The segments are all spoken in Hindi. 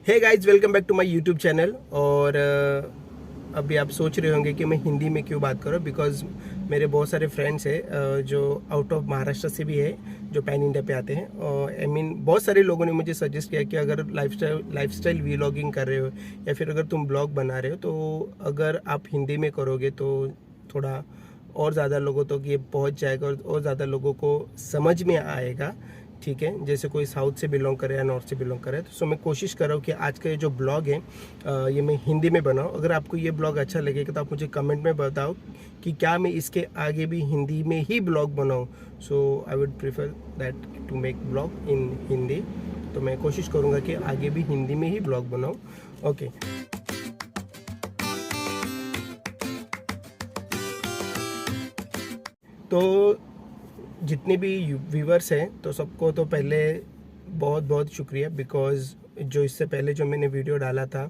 Hey guys, welcome back to my YouTube channel. और अभी आप सोच रहे होंगे कि मैं हिंदी में क्यों बात कर रहा हूँ। बिकॉज मेरे बहुत सारे फ्रेंड्स हैं जो आउट ऑफ महाराष्ट्र से भी है, जो पैन इंडिया पे आते हैं। और आई मीन बहुत सारे लोगों ने मुझे सजेस्ट किया कि अगर लाइफस्टाइल व्लॉगिंग कर रहे हो या फिर अगर तुम ब्लॉग बना रहे हो तो अगर आप हिंदी में करोगे तो थोड़ा और ज़्यादा लोगों तक ये पहुँच जाएगा और ज़्यादा लोगों को समझ में आएगा। ठीक है, जैसे कोई साउथ से बिलोंग करे या नॉर्थ से बिलोंग करे। तो सो मैं कोशिश कर रहा हूँ कि आज का ये जो ब्लॉग है ये मैं हिंदी में बनाऊँ। अगर आपको ये ब्लॉग अच्छा लगेगा तो आप मुझे कमेंट में बताओ कि क्या मैं इसके आगे भी हिंदी में ही ब्लॉग बनाऊँ। So I would prefer that to make blog in Hindi. तो मैं कोशिश करूँगा कि आगे भी हिंदी में ही ब्लॉग बनाऊँ। ओके, तो जितने भी व्यूवर्स हैं तो सबको तो पहले बहुत बहुत शुक्रिया। बिकॉज़ जो इससे पहले जो मैंने वीडियो डाला था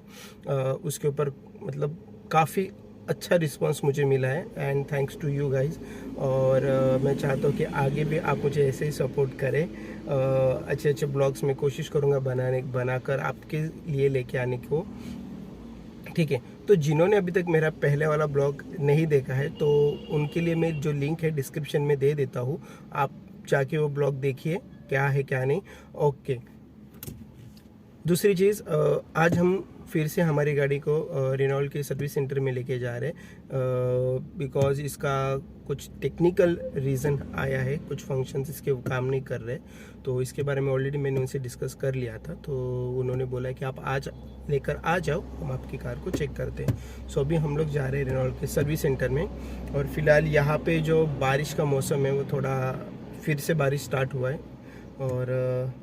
उसके ऊपर मतलब काफ़ी अच्छा रिस्पांस मुझे मिला है and thanks to you guys. और मैं चाहता हूँ कि आगे भी आप मुझे ऐसे ही सपोर्ट करें। अच्छे अच्छे ब्लॉग्स में कोशिश करूँगा बनाकर आपके लिए लेके आने को। ठीक है, तो जिन्होंने अभी तक मेरा पहले वाला ब्लॉग नहीं देखा है तो उनके लिए मैं जो लिंक है डिस्क्रिप्शन में दे देता हूँ, आप जाके वो ब्लॉग देखिए क्या है क्या नहीं। ओके, दूसरी चीज़, आज हम फिर से हमारी गाड़ी को रेनॉल्ट के सर्विस सेंटर में लेके जा रहे हैं। बिकॉज़ इसका कुछ टेक्निकल रीज़न आया है, कुछ फंक्शंस इसके काम नहीं कर रहे। तो इसके बारे में ऑलरेडी मैंने उनसे डिस्कस कर लिया था। तो उन्होंने बोला कि आप आज लेकर आ जाओ, हम आपकी कार को चेक करते हैं। सो अभी हम लोग जा रहे हैं रेनॉल्ट के सर्विस सेंटर में। और फिलहाल यहाँ पे जो बारिश का मौसम है वो थोड़ा फिर से बारिश स्टार्ट हुआ है। और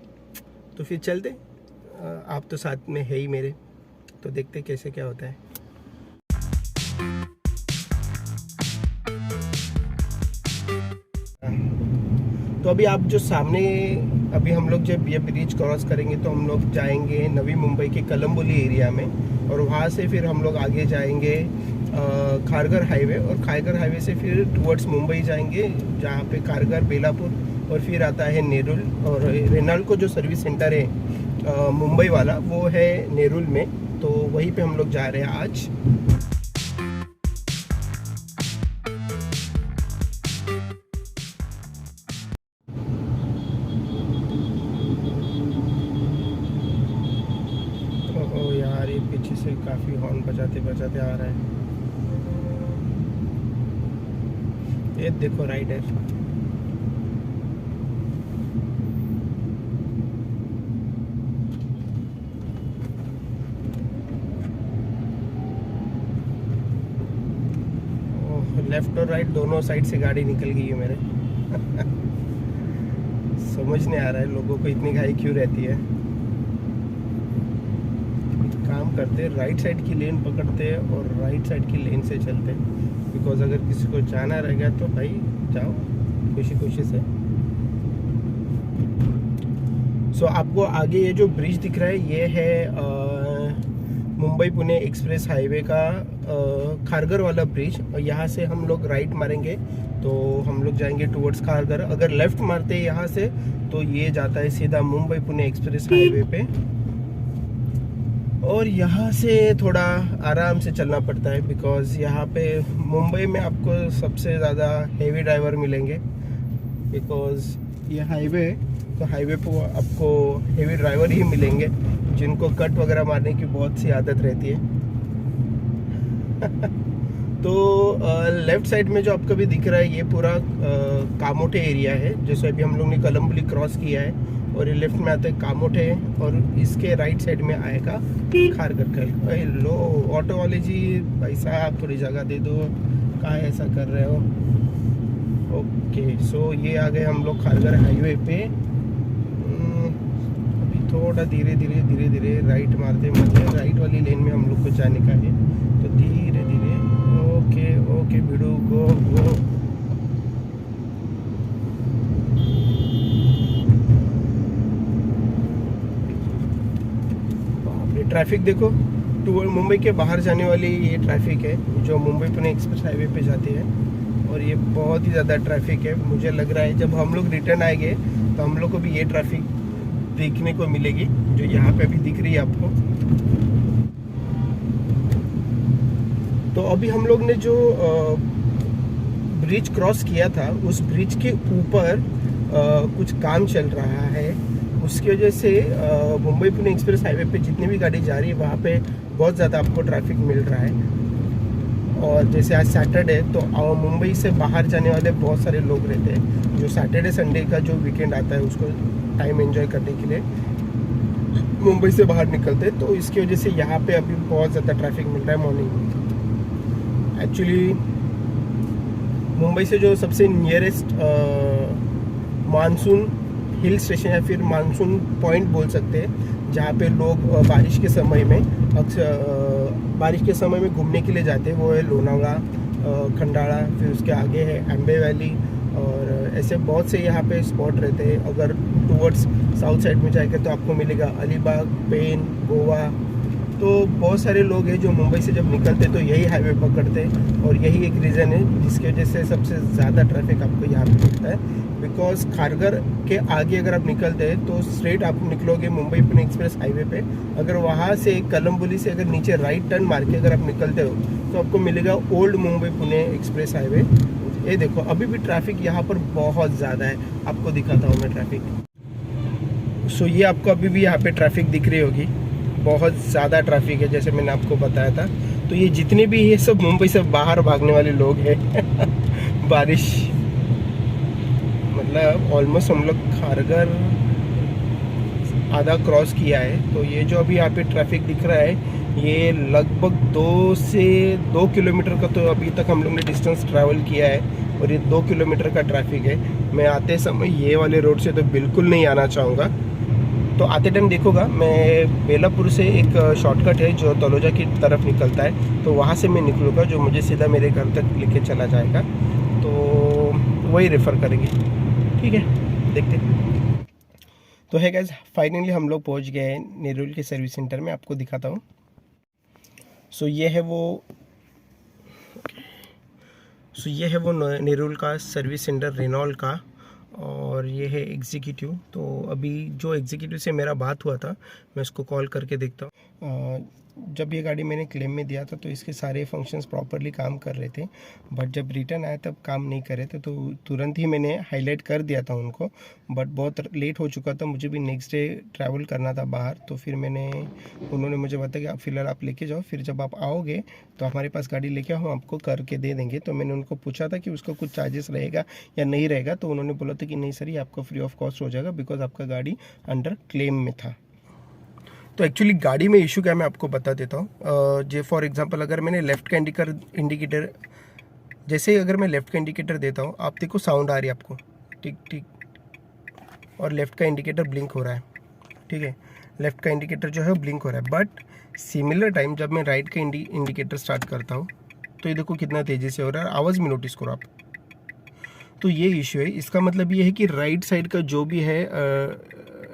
तो फिर चलते, आप तो साथ में है ही मेरे, तो देखते कैसे क्या होता है। तो अभी आप जो सामने, अभी हम लोग जब ये ब्रिज क्रॉस करेंगे तो हम लोग जाएंगे नवी मुंबई के कलम्बोली एरिया में। और वहाँ से फिर हम लोग आगे जाएंगे खारघर हाईवे, और खारघर हाईवे से फिर टुवर्ड्स मुंबई जाएंगे जहाँ पे खारघर, बेलापुर और फिर आता है नेरुल। और रेनॉल्ट को जो सर्विस सेंटर है मुंबई वाला वो है नेरुल में, तो वहीं पे हम लोग जा रहे हैं आज। ओह यार, ये पीछे से काफ़ी हॉर्न बजाते बजाते आ रहा है। ये देखो राइडर। लेफ्ट और राइट दोनों साइड से गाड़ी निकल गई है मेरे। समझ नहीं आ रहा है लोगों को इतनी घाई क्यों रहती है। काम करते, राइट साइड की लेन पकड़ते हैं और राइट साइड की लेन से चलते हैं। बिकॉज अगर किसी को जाना रहेगा तो भाई जाओ खुशी खुशी से। सो आपको आगे ये जो ब्रिज दिख रहा है ये है मुंबई पुणे एक्सप्रेस हाईवे का खारघर वाला ब्रिज। और यहाँ से हम लोग राइट मारेंगे तो हम लोग जाएंगे टुवर्ड्स खारघर। अगर लेफ्ट मारते हैं यहाँ से तो ये जाता है सीधा मुंबई पुणे एक्सप्रेस हाईवे पे। और यहाँ से थोड़ा आराम से चलना पड़ता है बिकॉज़ यहाँ पे मुंबई में आपको सबसे ज़्यादा हेवी ड्राइवर मिलेंगे। बिकॉज़ ये हाईवे, तो हाईवे पे आपको हेवी ड्राइवर ही मिलेंगे जिनको कट वगैरह मारने की बहुत सी आदत रहती है। तो लेफ्ट साइड में जो आपको भी दिख रहा है ये पूरा कामोठे एरिया है। जैसे अभी हम लोग ने कलम्बोली क्रॉस किया है और ये लेफ्ट में आता है कामोठे, और इसके राइट साइड में आएगा खारघर का। हेलो ऑटो वाले जी, भाई साहब थोड़ी जगह दे दो, कहाँ ऐसा कर रहे हो। ओके, सो ये आ गए हम लोग खारघर हाईवे पे। अभी थोड़ा धीरे धीरे राइट मारते राइट वाली लेन में हम लोग को जाने का है। तो धीरे धीरे, ओके भिड़ू गो। ट्रैफिक देखो, मुंबई के बाहर जाने वाली ये ट्रैफिक है जो मुंबई पुणे एक्सप्रेस हाईवे पे जाती है। और ये बहुत ही ज़्यादा ट्रैफिक है। मुझे लग रहा है जब हम लोग रिटर्न आएंगे तो हम लोग को भी ये ट्रैफिक देखने को मिलेगी, जो यहाँ पे अभी दिख रही है आपको। तो अभी हम लोग ने जो ब्रिज क्रॉस किया था, उस ब्रिज के ऊपर कुछ काम चल रहा है। उसकी वजह से मुंबई पुणे एक्सप्रेस हाईवे पे जितनी भी गाड़ी जा रही है वहाँ पे बहुत ज़्यादा आपको ट्रैफिक मिल रहा है। और जैसे आज सैटरडे, तो मुंबई से बाहर जाने वाले बहुत सारे लोग रहते हैं जो सैटरडे संडे का जो वीकेंड आता है उसको टाइम एंजॉय करने के लिए मुंबई से बाहर निकलते हैं। तो इसकी वजह से यहाँ पे अभी बहुत ज़्यादा ट्रैफिक मिल रहा है मॉर्निंग में। एक्चुअली मुंबई से जो सबसे नियरेस्ट मानसून हिल स्टेशन या फिर मानसून पॉइंट बोल सकते हैं, जहाँ पे लोग बारिश के समय में बारिश के समय में घूमने के लिए जाते हैं, वो है लोनावला, खंडाला, फिर उसके आगे है एम्बे वैली, और ऐसे बहुत से यहाँ पे स्पॉट रहते हैं। अगर टूवर्ड्स साउथ साइड में जाएंगे तो आपको मिलेगा अलीबाग, पेन, गोवा। तो बहुत सारे लोग हैं जो मुंबई से जब निकलते तो यही हाईवे पकड़ते हैं, और यही एक रीज़न है जिसकी वजह से सबसे ज़्यादा ट्रैफिक आपको यहाँ पे मिलता है। बिकॉज खारघर के आगे अगर आप निकलते हैं तो स्ट्रेट आप निकलोगे मुंबई पुणे एक्सप्रेस हाईवे पे। अगर वहाँ से कलम्बोली से अगर नीचे राइट टर्न मार के अगर आप निकलते हो तो आपको मिलेगा old Mumbai Pune express highway. ये देखो अभी भी ट्रैफिक यहाँ पर बहुत ज़्यादा है, आपको दिखाता हूँ मैं ट्रैफिक। सो ये आपको अभी भी यहाँ पे ट्रैफिक दिख रही होगी, बहुत ज़्यादा ट्रैफिक है जैसे मैंने आपको बताया था। तो ये जितने भी ये सब मुंबई से बाहर भागने वाले लोग हैं बारिश मतलब ऑलमोस्ट हम लोग खारघर आधा क्रॉस किया है। तो ये जो अभी यहाँ पे ट्रैफिक दिख रहा है ये लगभग 2 किलोमीटर का तो अभी तक हम लोग ने डिस्टेंस ट्रैवल किया है, और ये 2 किलोमीटर का ट्रैफिक है। मैं आते समय ये वाले रोड से तो बिल्कुल नहीं आना चाहूँगा। तो आते टाइम देखोगा मैं बेलापुर से एक शॉर्टकट है जो तलोजा की तरफ निकलता है, तो वहाँ से मैं निकलूँगा जो मुझे सीधा मेरे घर तक लेके चला जाएगा। तो वही रेफ़र करेंगे, ठीक है, देखते हैं। तो है गाइस, फाइनली हम लोग पहुँच गए हैं नेरुल के सर्विस सेंटर में। आपको दिखाता हूँ। सो ये है वो नेरुल का सर्विस सेंटर रेनॉल्ट का, और ये है एग्जीक्यूटिव। तो अभी जो एग्जीक्यूटिव से मेरा बात हुआ था मैं उसको कॉल करके देखता हूँ। जब ये गाड़ी मैंने क्लेम में दिया था तो इसके सारे फंक्शंस प्रॉपरली काम कर रहे थे, बट जब रिटर्न आया तब काम नहीं कर रहे थे। तो तुरंत ही मैंने हाईलाइट कर दिया था उनको, बट बहुत लेट हो चुका था, मुझे भी नेक्स्ट डे ट्रैवल करना था बाहर। तो फिर उन्होंने मुझे बताया कि आप फ़िलहाल आप लेके जाओ, फिर जब आप आओगे तो हमारे पास गाड़ी लेके आओ, हम आपको करके दे देंगे। तो मैंने उनको पूछा था कि उसका कुछ चार्जेस रहेगा या नहीं रहेगा, तो उन्होंने बोला था कि नहीं सर, ये आपका फ्री ऑफ कॉस्ट हो जाएगा बिकॉज आपका गाड़ी अंडर क्लेम में था। तो एक्चुअली गाड़ी में इशू क्या मैं आपको बता देता हूँ। जे फॉर एग्जांपल अगर मैंने लेफ़्ट का इंडिकेटर जैसे ही अगर मैं लेफ़्ट का इंडिकेटर देता हूँ, आप देखो साउंड आ रही है आपको, टिक टिक, और लेफ़्ट का इंडिकेटर ब्लिंक हो रहा है, ठीक है, लेफ़्ट का इंडिकेटर जो है ब्लिंक हो रहा है। बट सिमिलर टाइम जब मैं राइट का इंडिकेटर स्टार्ट करता हूँ तो ये देखो कितना तेज़ी से हो रहा है, आवाज़ में नोटिस करो आप। तो ये इशू है। इसका मतलब ये है कि राइट साइड का जो भी है,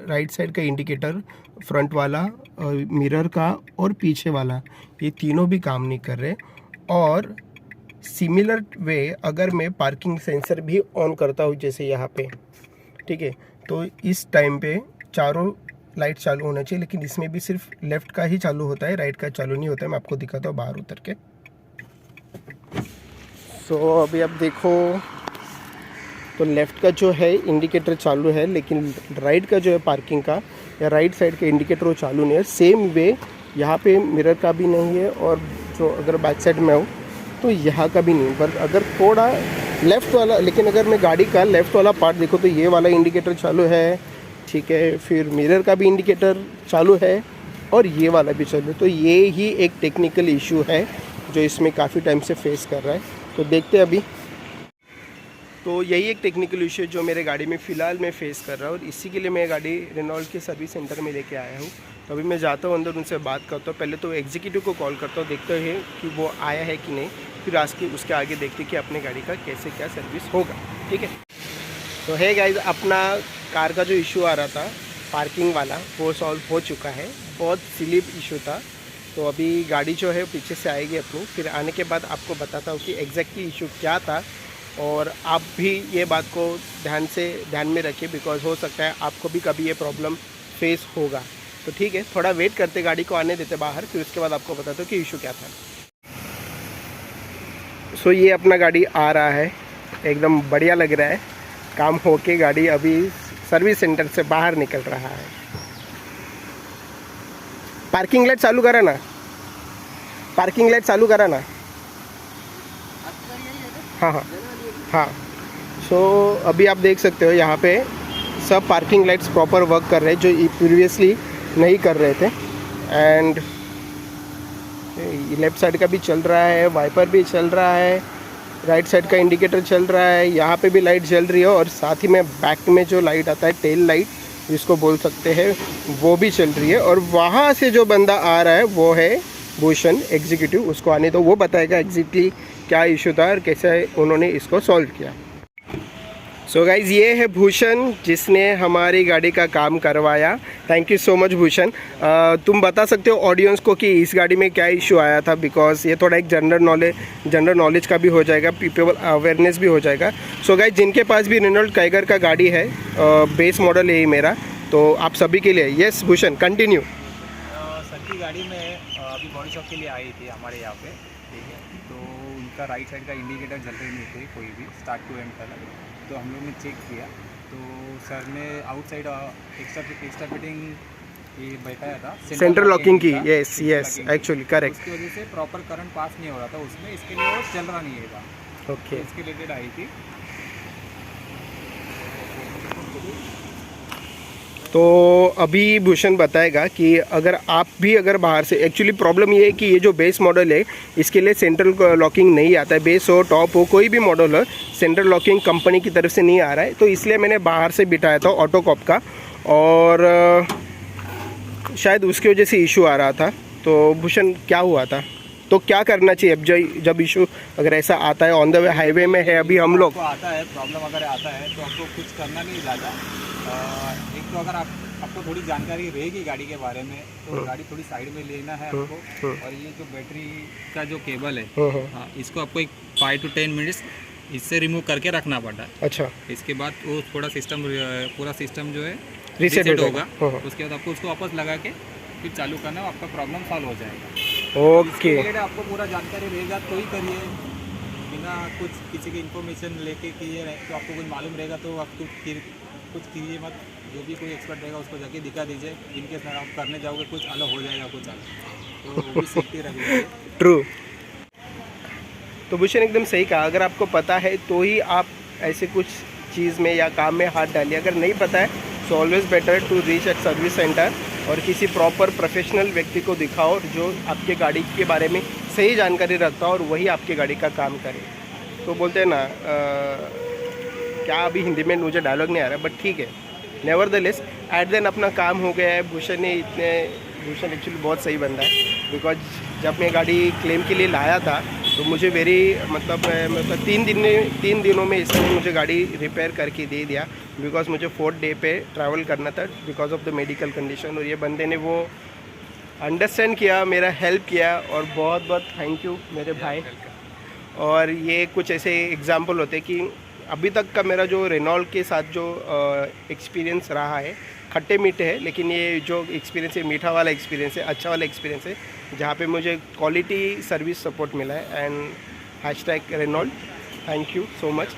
राइट साइड का इंडिकेटर, फ्रंट वाला, मिरर का और पीछे वाला, ये तीनों भी काम नहीं कर रहे। और सिमिलर वे अगर मैं पार्किंग सेंसर भी ऑन करता हूँ जैसे यहाँ पे, ठीक है, तो इस टाइम पे चारों लाइट चालू होना चाहिए, लेकिन इसमें भी सिर्फ लेफ़्ट का ही चालू होता है, राइट का चालू नहीं होता है। मैं आपको दिखाता हूँ बाहर उतर के। सो अभी आप देखो तो लेफ़्ट का जो है इंडिकेटर चालू है, लेकिन राइट का जो है पार्किंग का या राइट साइड का इंडिकेटर वो चालू नहीं है। सेम वे यहाँ पे मिरर का भी नहीं है, और जो अगर बैक साइड में हूँ तो यहाँ का भी नहीं। पर अगर थोड़ा लेफ़्ट वाला, लेकिन अगर मैं गाड़ी का लेफ़्ट वाला पार्ट देखो तो ये वाला इंडिकेटर चालू है, ठीक है, फिर मिरर का भी इंडिकेटर चालू है और ये वाला भी चालू है। तो ये ही एक टेक्निकल इशू है जो इसमें काफ़ी टाइम से फेस कर रहा है। तो देखते हैं अभी। तो यही एक टेक्निकल इशू जो मेरे गाड़ी में फ़िलहाल मैं फ़ेस कर रहा हूँ, और इसी के लिए मैं गाड़ी रेनॉल्ट के सर्विस सेंटर में लेके आया हूँ। तो अभी मैं जाता हूँ अंदर, उनसे बात करता हूँ। पहले तो एग्जीक्यूटिव को कॉल करता हूँ, देखते हैं कि वो आया है कि नहीं, फिर आज के उसके आगे देखते कि अपने गाड़ी का कैसे क्या सर्विस होगा, ठीक है। तो है गाइस, अपना कार का जो इशू आ रहा था पार्किंग वाला वो सॉल्व हो चुका है। बहुत स्लिप इशू था। तो अभी गाड़ी जो है पीछे से आएगी अपनी, फिर आने के बाद आपको बताता हूँ कि एग्जैक्टली इशू क्या था, और आप भी ये बात को ध्यान में रखिए, बिकॉज हो सकता है आपको भी कभी ये प्रॉब्लम फेस होगा। तो ठीक है, थोड़ा वेट करते, गाड़ी को आने देते बाहर, फिर उसके बाद आपको बताता हूँ कि इशू क्या था। सो ये अपना गाड़ी आ रहा है, एकदम बढ़िया लग रहा है। काम होके गाड़ी अभी सर्विस सेंटर से बाहर निकल रहा है। पार्किंग लाइट चालू करा ना, पार्किंग लाइट चालू करा ना। हाँ हाँ हाँ। सो अभी आप देख सकते हो यहाँ पे सब पार्किंग लाइट्स प्रॉपर वर्क कर रहे हैं, जो प्रीवियसली नहीं कर रहे थे। एंड लेफ़्ट साइड का भी चल रहा है, वाइपर भी चल रहा है, राइट साइड का इंडिकेटर चल रहा है, यहाँ पे भी लाइट जल रही है, और साथ ही में बैक में जो लाइट आता है टेल लाइट जिसको बोल सकते हैं, वो भी चल रही है। और वहाँ से जो बंदा आ रहा है वो है भूषण एग्जीक्यूटिव, उसको आने तो वो बताएगा एग्जैक्टली क्या इशू था और कैसे उन्होंने इसको सॉल्व किया। सो गाइज़, ये है भूषण जिसने हमारी गाड़ी का काम करवाया। Thank you so much Bhushan. तुम बता सकते हो ऑडियंस को कि इस गाड़ी में क्या इशू आया था, बिकॉज ये थोड़ा एक जनरल नॉलेज का भी हो जाएगा, पीपल अवेयरनेस भी हो जाएगा। सो गाइज़, जिनके पास भी रेनॉल्ट काइगर का गाड़ी है, बेस मॉडल है मेरा, तो आप सभी के लिए। Yes Bhushan, continue. सर की गाड़ी में अभी बॉडी शॉप के लिए आई थी हमारे यहाँ पे, ठीक है। तो उनका राइट साइड का इंडिकेटर जल रही नहीं थे कोई भी, स्टार्ट टू एंड तक। तो हम लोग ने चेक किया, तो सर ने आउटसाइड एक्स्ट्रा फिटिंग ये बैठाया था, सेंट्रल लॉकिंग की। Yes yes, actually correct. उसकी वजह से प्रॉपर करंट पास नहीं हो रहा था उसमें, इसके लिए वो चल रहा नहीं था। ओके, तो इसके रिलेटेड आई थी। तो अभी भूषण बताएगा कि अगर बाहर से, एक्चुअली प्रॉब्लम ये है कि ये जो बेस मॉडल है इसके लिए सेंट्रल लॉकिंग नहीं आता है। बेस हो, टॉप हो, कोई भी मॉडल हो, सेंट्रल लॉकिंग कंपनी की तरफ से नहीं आ रहा है। तो इसलिए मैंने बाहर से बिठाया था ऑटोकॉप का, और शायद उसकी वजह से इशू आ रहा था। तो भूषण, क्या हुआ था, तो क्या करना चाहिए अब जब इशू अगर ऐसा आता है, ऑन द वे हाईवे में है अभी हम लोग? आता है प्रॉब्लम, अगर आता है तो आपको कुछ करना नहीं ज़्यादा। एक तो अगर आपको थोड़ी जानकारी रहेगी गाड़ी के बारे में, तो गाड़ी थोड़ी साइड में लेना है आपको। और ये जो बैटरी का जो केबल है, हाँ, इसको आपको एक 5 to 10 मिनट्स इससे रिमूव करके रखना पड़ता है। अच्छा, इसके बाद वो थोड़ा पूरा सिस्टम जो है रीसेट होगा। उसके बाद आपको उसको वापस लगा के फिर चालू करना, आपका प्रॉब्लम सॉल्व हो जाएगा। ओके। आपको पूरा जानकारी रहेगा तो ही करिए, बिना कुछ किसी की इन्फॉर्मेशन लेके किए तो आपको कुछ मालूम रहेगा तो आप कुछ कीजिए मत। जो भी कोई एक्सपर्ट रहेगा उसको जाके दिखा दीजिए। इनकेस आप करने जाओगे कुछ अलग हो जाएगा, कुछ अलग, तो वो भी सेफ्टी रखिए। ट्रू। तो भूषण एकदम सही कहा, अगर आपको पता है तो ही आप ऐसे कुछ चीज़ में या काम में हाथ डालिए। अगर नहीं पता है so always better to reach at service centre और किसी प्रॉपर प्रोफेशनल व्यक्ति को दिखाओ जो आपके गाड़ी के बारे में सही जानकारी रखता हो और वही आपकी गाड़ी का काम करे। तो बोलते हैं ना, क्या अभी हिंदी में मुझे डायलॉग नहीं आ रहा, बट ठीक है। नेवरदलेस एट देन अपना काम हो गया है। भूषण एक्चुअली बहुत सही बंदा है, बिकॉज जब मैं गाड़ी क्लेम के लिए लाया था तो मुझे मतलब 3 दिनों में इसने मुझे गाड़ी रिपेयर करके दे दिया, बिकॉज मुझे 4th डे पे ट्रैवल करना था because of the medical condition. और ये बंदे ने वो अंडरस्टैंड किया, मेरा हेल्प किया, और बहुत बहुत थैंक यू मेरे भाई। और ये कुछ ऐसे एग्जाम्पल होते हैं कि अभी तक का मेरा जो रेनॉल्ट के साथ जो एक्सपीरियंस रहा है, खट्टे मीठे है, लेकिन ये जो एक्सपीरियंस है मीठा वाला एक्सपीरियंस है, अच्छा वाला एक्सपीरियंस है, जहाँ पे मुझे क्वालिटी सर्विस सपोर्ट मिला है। And #Renault, thank you so much.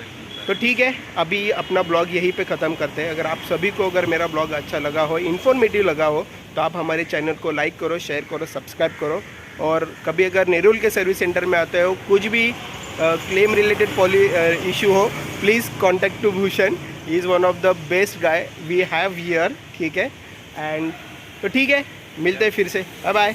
तो ठीक है, अभी अपना ब्लॉग यहीं पे ख़त्म करते हैं। अगर आप सभी को अगर मेरा ब्लॉग अच्छा लगा हो, इन्फॉर्मेटिव लगा हो, तो आप हमारे चैनल को लाइक करो, शेयर करो, सब्सक्राइब करो। और कभी अगर नेरुल के सर्विस सेंटर में आते हो, कुछ भी क्लेम रिलेटेड इशू हो, please contact to Bhushan. He is one of the best guy we have here, ठीक है। एंड तो ठीक है, मिलते हैं फिर से, बाय बाय।